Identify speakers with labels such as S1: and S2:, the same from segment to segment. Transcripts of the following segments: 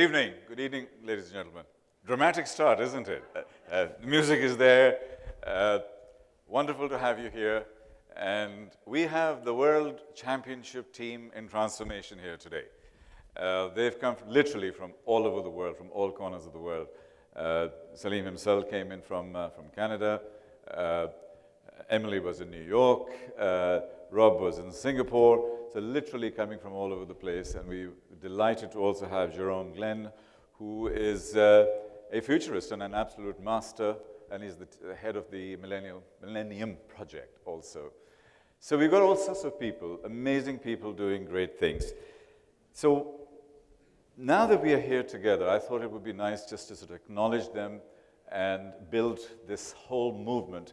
S1: Good evening, ladies and gentlemen. Dramatic start, isn't it? The music is there. Wonderful to have you here. And we have the World Championship team in transformation here today. They've come literally from all over the world, from all corners of the world. Salim himself came in from Canada. Emilie was in New York. Rob was in Singapore. So literally coming from all over the place. And we're delighted to also have Jerome Glenn, who is a futurist and an absolute master. And he's the head of the Millennium Project also. So we've got all sorts of people, amazing people doing great things. So now that we are here together, I thought it would be nice just to sort of acknowledge them and build this whole movement.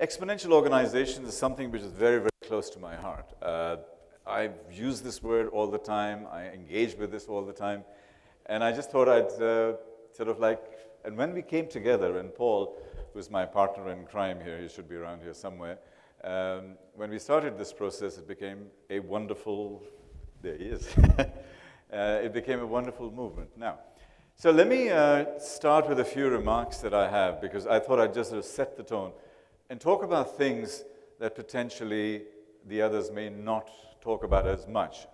S1: Exponential organization is something which is very, very close to my heart. I use this word all the time. I engage with this all the time. And I just thought I'd and when we came together, and Paul, who's my partner in crime here, he should be around here somewhere, when we started this process, it became a wonderful, there he is. It became a wonderful movement. Now, so let me start with a few remarks that I have, because I thought I'd just sort of set the tone and talk about things that potentially the others may not talk about as much.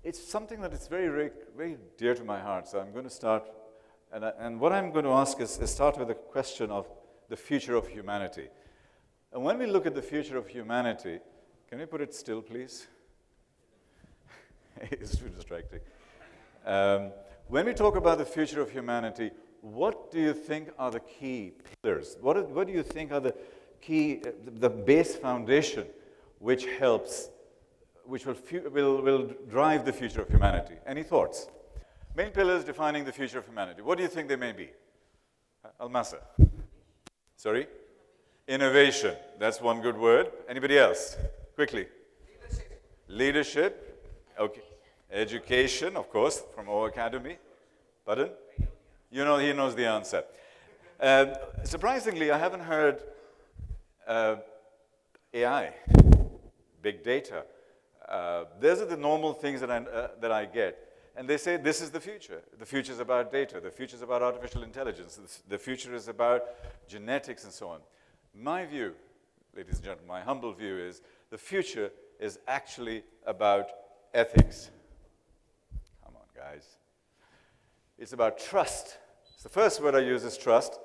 S1: It's something that is very, very, very dear to my heart, so I'm going to start, and what I'm going to ask is start with a question of the future of humanity. And when we look at the future of humanity, can we put it still, please? It's too distracting. When we talk about the future of humanity, what do you think are the key pillars? What do you think are the key, the base foundation which helps, which will drive the future of humanity? Any thoughts? Main pillars defining the future of humanity. What do you think they may be? Almasa. Sorry? Innovation. That's one good word. Anybody else? Quickly. Leadership. Okay. Education, of course, from our academy. Pardon? You know, he knows the answer. Surprisingly, I haven't heard AI, big data. Those are the normal things that I get. And they say this is the future. The future is about data. The future is about artificial intelligence. The future is about genetics and so on. My view, ladies and gentlemen, my humble view is the future is actually about ethics. Come on, guys. It's about trust. So the first word I use is trust,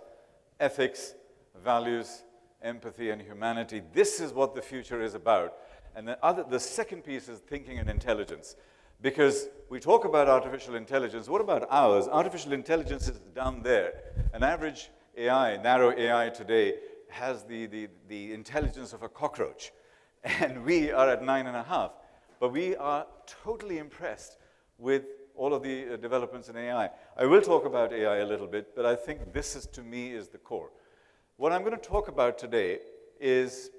S1: ethics, values, empathy, and humanity. This is what the future is about. And the second piece is thinking and intelligence. Because we talk about artificial intelligence. What about ours? Artificial intelligence is down there. An average AI, narrow AI today, has the intelligence of a cockroach. And we are at 9.5. But we are totally impressed with all of the developments in AI. I will talk about AI a little bit, but I think this is, to me, is the core. What I'm going to talk about today is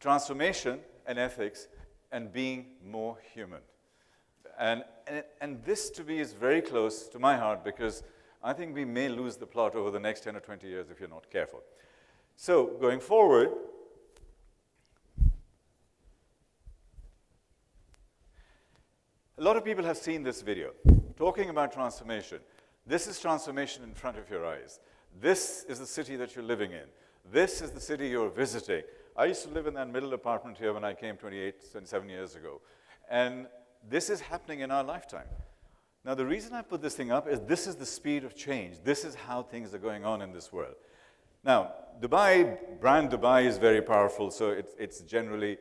S1: transformation and ethics and being more human. And this, to me, is very close to my heart, because I think we may lose the plot over the next 10 or 20 years if you're not careful. So, going forward, a lot of people have seen this video, talking about transformation. This is transformation in front of your eyes. This is the city that you're living in. This is the city you're visiting. I used to live in that middle apartment here when I came 27 years ago. And this is happening in our lifetime. Now, the reason I put this thing up is this is the speed of change. This is how things are going on in this world. Now, Dubai, brand Dubai is very powerful, so it's generally,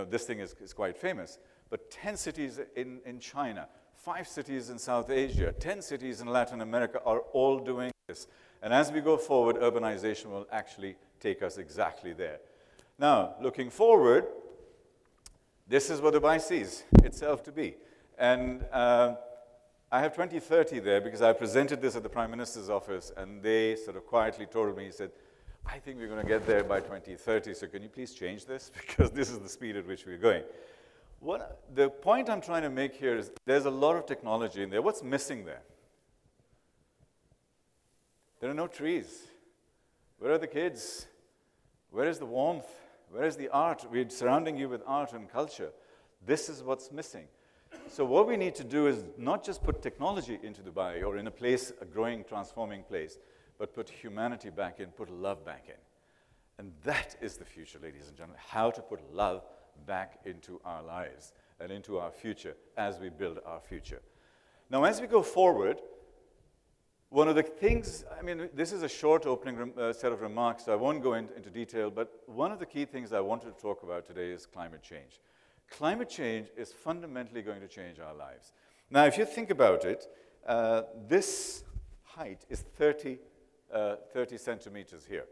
S1: this thing is quite famous. But 10 cities in China, 5 cities in South Asia, 10 cities in Latin America are all doing this. And as we go forward, urbanization will actually take us exactly there. Now, looking forward, this is what Dubai sees itself to be. And I have 2030 there because I presented this at the Prime Minister's office, and they sort of quietly told me, he said, I think we're going to get there by 2030, so can you please change this? Because this is the speed at which we're going. The point I'm trying to make here is there's a lot of technology in there. What's missing there? There are no trees. Where are the kids? Where is the warmth? Where is the art? We're surrounding you with art and culture. This is what's missing. So what we need to do is not just put technology into Dubai or in a place, a growing, transforming place, but put humanity back in, put love back in. And that is the future, ladies and gentlemen, how to put love back into our lives and into our future as we build our future. Now, as we go forward, one of the things, I mean, this is a short opening set of remarks, so I won't go into detail, but one of the key things I wanted to talk about today is climate change. Climate change is fundamentally going to change our lives. Now, if you think about it, this height is 30 centimeters here.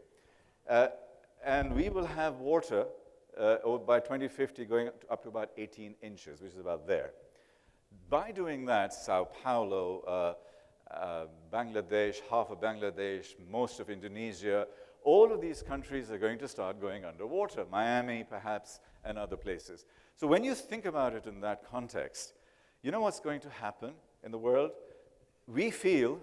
S1: And we will have water by 2050 going up to about 18 inches, which is about there. By doing that, Sao Paulo, Bangladesh, half of Bangladesh, most of Indonesia, all of these countries are going to start going underwater, Miami perhaps, and other places. So when you think about it in that context, you know what's going to happen in the world? We feel,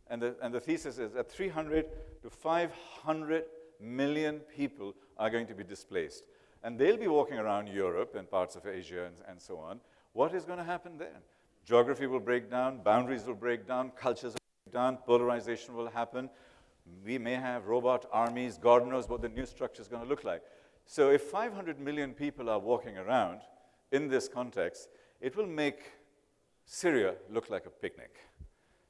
S1: and the thesis is that 300 to 500 million people are going to be displaced. And they'll be walking around Europe and parts of Asia and so on. What is going to happen then? Geography will break down, boundaries will break down, cultures will break down, polarization will happen. We may have robot armies, God knows what the new structure is going to look like. So if 500 million people are walking around in this context, it will make Syria look like a picnic,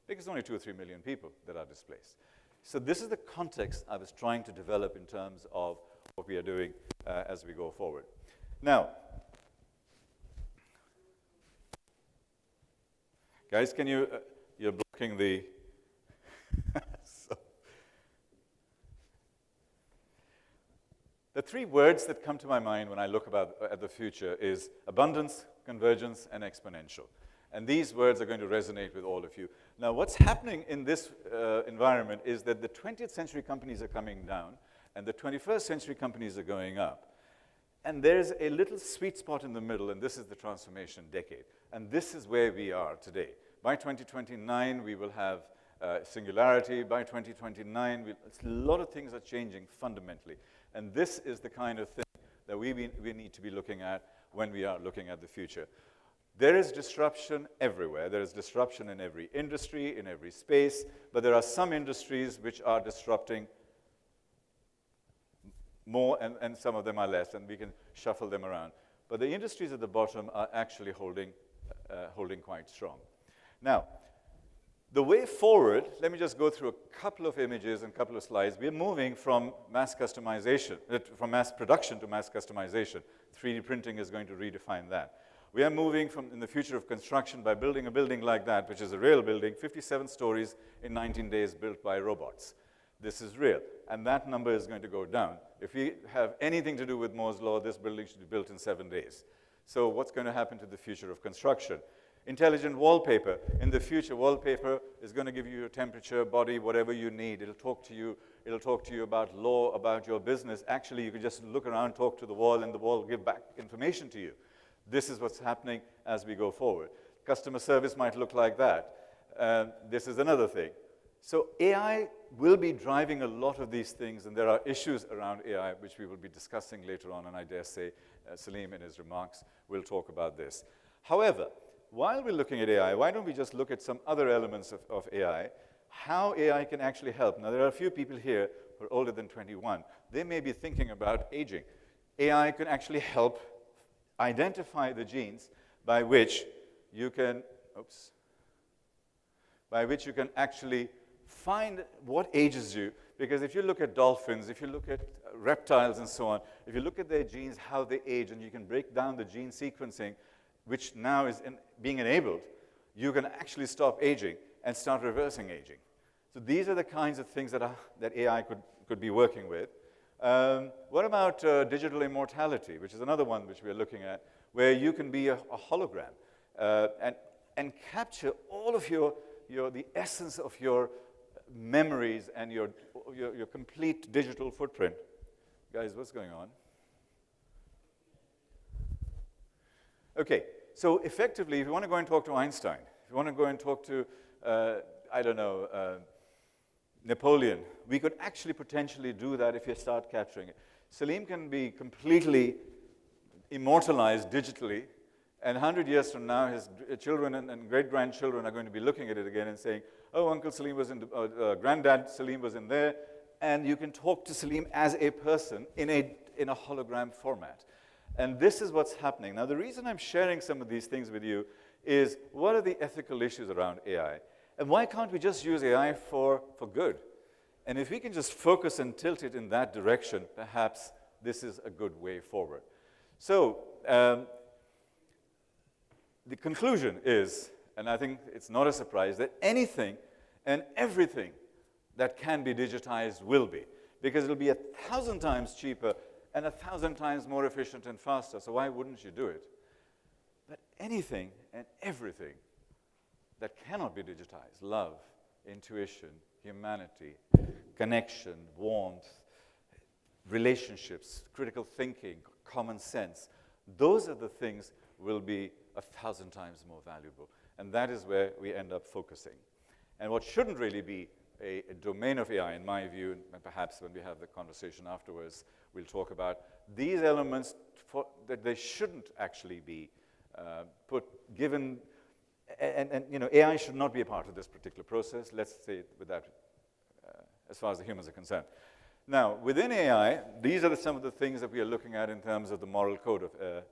S1: because only 2 or 3 million people that are displaced. So this is the context I was trying to develop in terms of what we are doing as we go forward. Now, guys, can you, you're blocking the, the 3 words that come to my mind when I look at the future is abundance, convergence, and exponential. And these words are going to resonate with all of you. Now, what's happening in this environment is that the 20th century companies are coming down, and the 21st century companies are going up. And there's a little sweet spot in the middle, and this is the transformation decade. And this is where we are today. By 2029, we will have singularity. By 2029, a lot of things are changing fundamentally. And this is the kind of thing that we need to be looking at when we are looking at the future. There is disruption everywhere. There is disruption in every industry, in every space, but there are some industries which are disrupting more, and some of them are less, and we can shuffle them around. But the industries at the bottom are actually holding quite strong. Now, the way forward, let me just go through a couple of images and a couple of slides. We're moving from mass customization, from mass production to mass customization. 3D printing is going to redefine that. We are moving from, in the future of construction, by building a building like that, which is a real building, 57 stories in 19 days built by robots. This is real, and that number is going to go down. If we have anything to do with Moore's law, this building should be built in 7 days. So what's going to happen to the future of construction? Intelligent wallpaper. In the future, wallpaper is going to give you your temperature, body, whatever you need. It'll talk to you. It'll talk to you about law, about your business. Actually, you can just look around, talk to the wall, and the wall will give back information to you. This is what's happening as we go forward. Customer service might look like that. This is another thing. So AI will be driving a lot of these things, and there are issues around AI which we will be discussing later on, and I dare say Salim in his remarks will talk about this. However, while we're looking at AI, why don't we just look at some other elements of AI, how AI can actually help. Now, there are a few people here who are older than 21. They may be thinking about aging. AI can actually help identify the genes by which you can, actually find what ages you. Because if you look at dolphins, if you look at reptiles and so on, if you look at their genes, how they age, and you can break down the gene sequencing, which now is being enabled, you can actually stop aging and start reversing aging. So these are the kinds of things that AI could be working with. What about digital immortality, which is another one which we're looking at, where you can be a hologram and capture all of the essence of your memories and your complete digital footprint. Guys, what's going on? Okay, so effectively, if you want to go and talk to Einstein, if you want to go and talk to, Napoleon, we could actually potentially do that if you start capturing it. Salim can be completely immortalized digitally, And 100 years from now, his children and great-grandchildren are going to be looking at it again and saying, oh, Uncle Salim was in, Granddad Salim was in there, and you can talk to Salim as a person in a hologram format. And this is what's happening. Now, the reason I'm sharing some of these things with you is, what are the ethical issues around AI? And why can't we just use AI for good? And if we can just focus and tilt it in that direction, perhaps this is a good way forward. So, the conclusion is, and I think it's not a surprise, that anything and everything that can be digitized will be, because it'll be 1,000 times cheaper and 1,000 times more efficient and faster, so why wouldn't you do it? But anything and everything that cannot be digitized, love, intuition, humanity, connection, warmth, relationships, critical thinking, common sense, those are the things will be 1,000 times more valuable. And that is where we end up focusing. And what shouldn't really be a domain of AI, in my view, and perhaps when we have the conversation afterwards, we'll talk about these elements that they shouldn't actually be given, and you know, AI should not be a part of this particular process. Let's say it with that, as far as the humans are concerned. Now, within AI, these are some of the things that we are looking at in terms of the moral code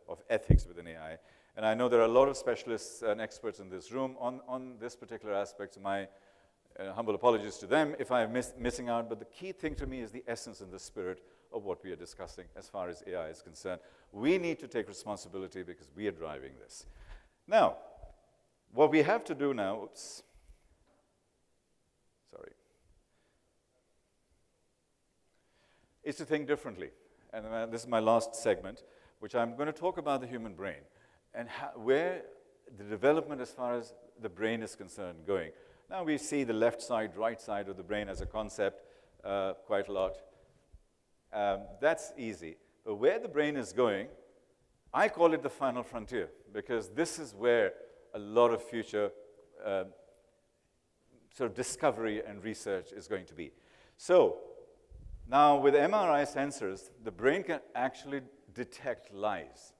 S1: of ethics within AI. And I know there are a lot of specialists and experts in this room on this particular aspect. So my humble apologies to them if I'm missing out. But the key thing to me is the essence and the spirit of what we are discussing as far as AI is concerned. We need to take responsibility because we are driving this. Now, what we have to do now, is to think differently. And this is my last segment, which I'm going to talk about the human brain and where the development as far as the brain is concerned going. Now we see the left side, right side of the brain as a concept quite a lot. That's easy. But where the brain is going, I call it the final frontier, because this is where a lot of future sort of discovery and research is going to be. So now with MRI sensors, the brain can actually detect lies.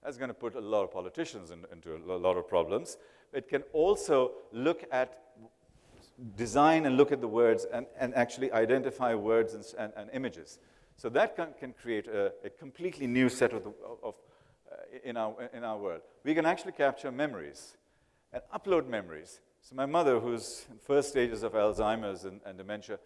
S1: That's going to put a lot of politicians into a lot of problems. It can also look at design and look at the words and actually identify words and images. So that can create a completely new set in our world. We can actually capture memories and upload memories. So my mother, who's in first stages of Alzheimer's and dementia,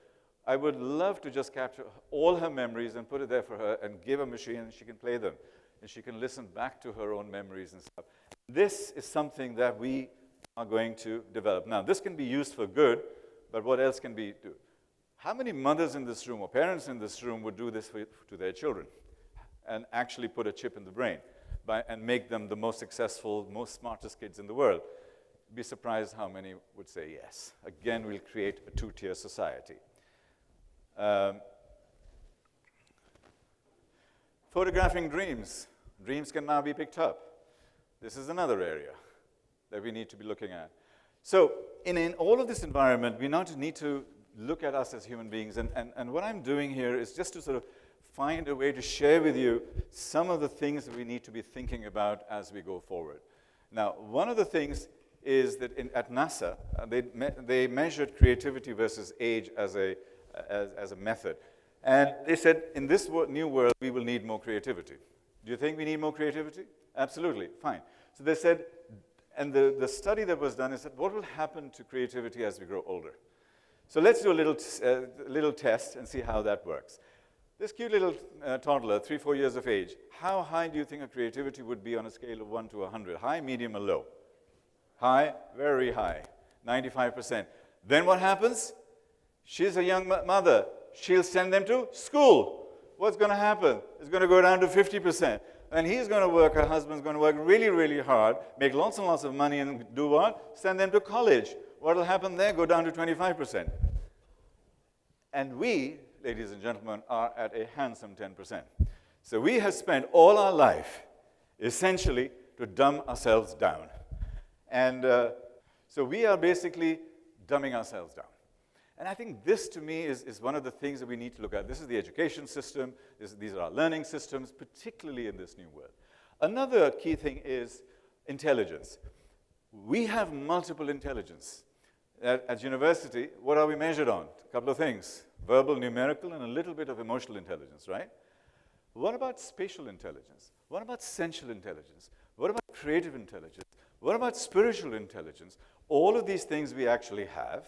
S1: I would love to just capture all her memories and put it there for her and give her a machine and she can play them. And she can listen back to her own memories and stuff. This is something that we are going to develop. Now, this can be used for good, but what else can we do? How many mothers in this room or parents in this room would do this to their children and actually put a chip in the brain and make them the most successful, most smartest kids in the world? Be surprised how many would say yes. Again, we'll create a two-tier society. Photographing dreams. Dreams can now be picked up. This is another area that we need to be looking at. So in all of this environment, we now need to look at us as human beings. And what I'm doing here is just to sort of find a way to share with you some of the things that we need to be thinking about as we go forward. Now, one of the things is that at NASA, they measured creativity versus age as a method. And they said, in this new world, we will need more creativity. Do you think we need more creativity? Absolutely, fine. So they said, and the study that was done is that what will happen to creativity as we grow older? So let's do a little test and see how that works. This cute little toddler, 3-4 years of age, how high do you think her creativity would be on a scale of 1 to 100? High, medium, or low? High, very high, 95%. Then what happens? She's a young mother. She'll send them to school. What's going to happen? It's going to go down to 50%. And he's going to work, her husband's going to work really, really hard, make lots and lots of money, and do what? Send them to college. What will happen there? Go down to 25%. And we, ladies and gentlemen, are at a handsome 10%. So we have spent all our life, essentially, to dumb ourselves down. And so we are basically dumbing ourselves down. And I think this, to me, is one of the things that we need to look at. This is the education system. These are our learning systems, particularly in this new world. Another key thing is intelligence. We have multiple intelligence. At university, what are we measured on? A couple of things: verbal, numerical, and a little bit of emotional intelligence, right? What about spatial intelligence? What about sensual intelligence? What about creative intelligence? What about spiritual intelligence? All of these things we actually have,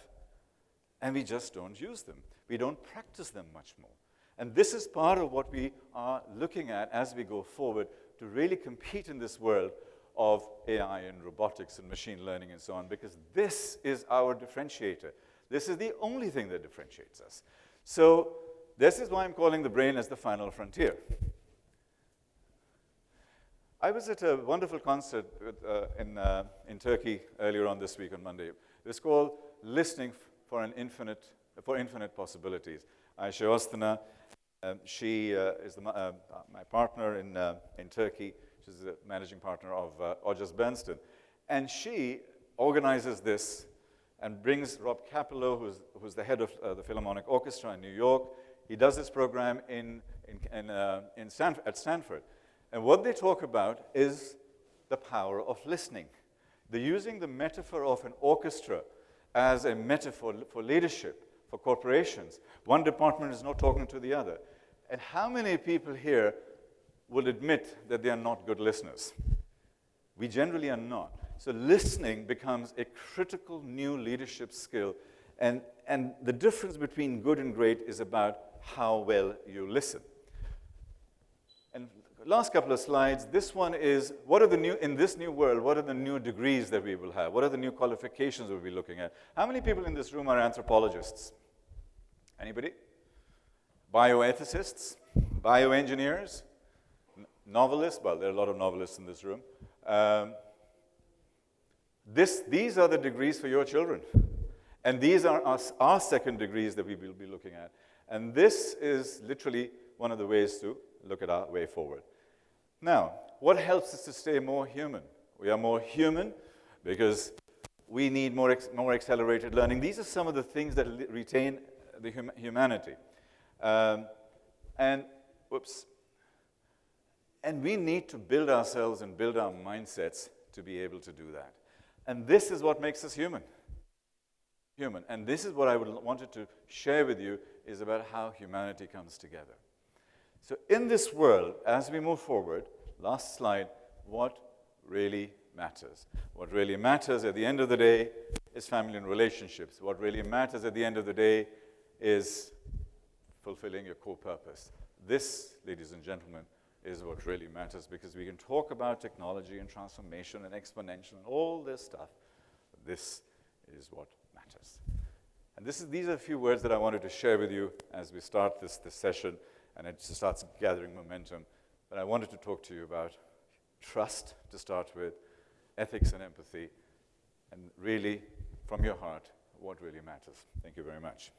S1: and we just don't use them. We don't practice them much more. And this is part of what we are looking at as we go forward to really compete in this world of AI and robotics and machine learning and so on, because this is our differentiator. This is the only thing that differentiates us. So this is why I'm calling the brain as the final frontier. I was at a wonderful concert in Turkey earlier on this week on Monday. It was called Listening for Infinite Possibilities. Ayşe Ostana, she is my partner in Turkey. She's the managing partner of Ojas Bernstein. And she organizes this and brings Rob Capello, who's the head of the Philharmonic Orchestra in New York. He does this program at Stanford. And what they talk about is the power of listening. They're using the metaphor of an orchestra as a metaphor for leadership, for corporations. One department is not talking to the other. And how many people here will admit that they are not good listeners? We generally are not. So listening becomes a critical new leadership skill. And the difference between good and great is about how well you listen. And last couple of slides, this one is, in this new world, what are the new degrees that we will have? What are the new qualifications we'll be looking at? How many people in this room are anthropologists? Anybody? Bioethicists? Bioengineers? Novelists? Well, there are a lot of novelists in this room. These are the degrees for your children. And these are our second degrees that we will be looking at. And this is literally one of the ways to look at our way forward. Now, what helps us to stay more human? We are more human because we need more accelerated learning. These are some of the things that retain the humanity. And we need to build ourselves and build our mindsets to be able to do that. And this is what makes us human. And this is what I wanted to share with you, is about how humanity comes together. So in this world, as we move forward, last slide, what really matters? What really matters at the end of the day is family and relationships. What really matters at the end of the day is fulfilling your core purpose. This, ladies and gentlemen, is what really matters, because we can talk about technology and transformation and exponential and all this stuff. But this is what matters. And these are a few words that I wanted to share with you as we start this session, and it starts gathering momentum. But I wanted to talk to you about trust to start with, ethics and empathy, and really, from your heart, what really matters. Thank you very much.